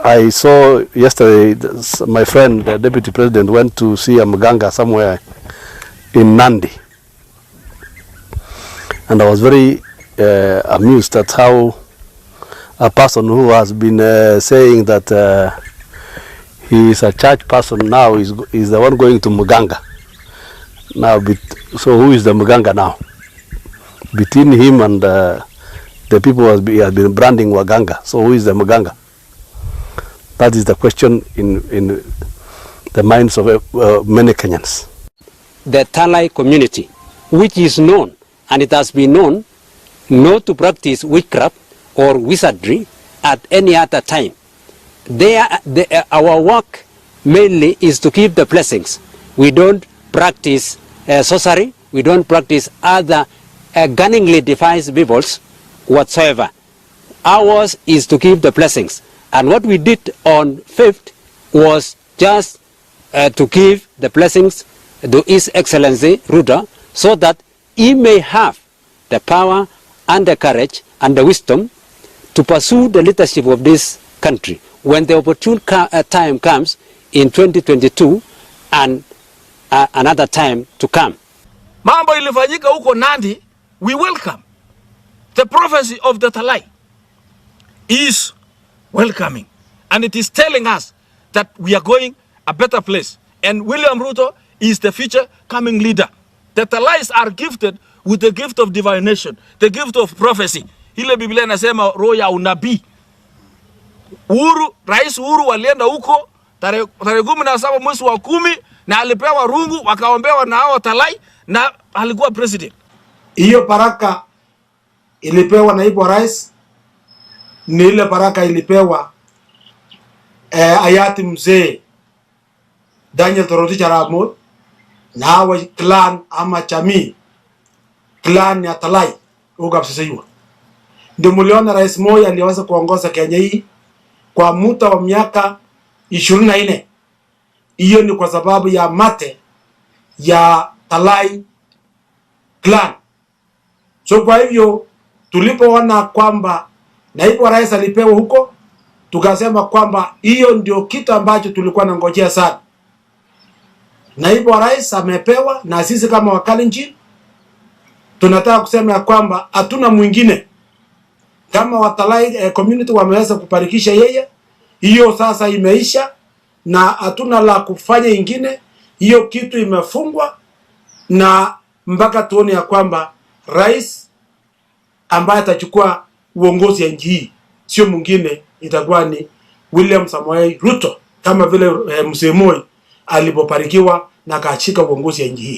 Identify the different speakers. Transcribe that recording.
Speaker 1: I saw yesterday my friend, the deputy president, went to see a Mganga somewhere in Nandi. And I was very amused at how a person who has been saying that he is a church person now is the one going to Mganga. Now, so who is the Mganga now? Between him and the people who have been branding Uganga. So who is the Mganga? That is the question in the minds of many Kenyans.
Speaker 2: The Talai community, which is known, and it has been known, not to practice witchcraft or wizardry at any other time. Our work mainly is to keep the blessings. We don't practice sorcery. We don't practice other cunningly devised devils whatsoever. Ours is to keep the blessings. And what we did on 5th was just to give the blessings to His Excellency Ruto, so that he may have the power and the courage and the wisdom to pursue the leadership of this country when the opportune time comes in 2022 and another time to come.
Speaker 3: Mambo ilifanyika huko Nandi, we welcome. The prophecy of the Talai is welcoming, and it is telling us that we are going a better place. And William Ruto is the future coming leader. The Talais are gifted with the gift of divination, the gift of prophecy. Ile Biblia inasema roho ya unabii. Rais Uhuru walienda huko tarehe 17 mwezi wa 10 na alipewa rungu, wakaombewa na hao Talai na alikuwa president.
Speaker 4: Hiyo baraka ilipewa naibu wa rais, ni ile baraka ilipewa hayati mzee Daniel Toroitich arap Moi na hawa clan ama jamii clan ya Talai ukapsisaiwa. Ndio mliona Rais Moi aliweza kuongoza Kenya hii kwa muda wa miaka 24. Hiyo ni kwa sababu ya mate ya Talai clan. So kwa hivyo tulipoona kwamba naibu wa rais alipewa huko, tukasema kwamba hiyo ndio kitu ambacho tulikuwa nangojea sana. Naibu wa rais amepewa, na sisi kama Wakalenjin tunataka kusema ya kwamba hatuna mwingine. Kama Watalai community wameweza kuparikisha yeye, hiyo sasa imeisha na hatuna la kufanya ingine. Hiyo kitu imefungwa, na mpaka tuone ya kwamba rais ambaye atachukua uongozi ya nchi hii sio mwingine, itakuwa ni William Ruto, kama vile mzee Moi alipoparikiwa na kaachika uongozi ya nchi hii.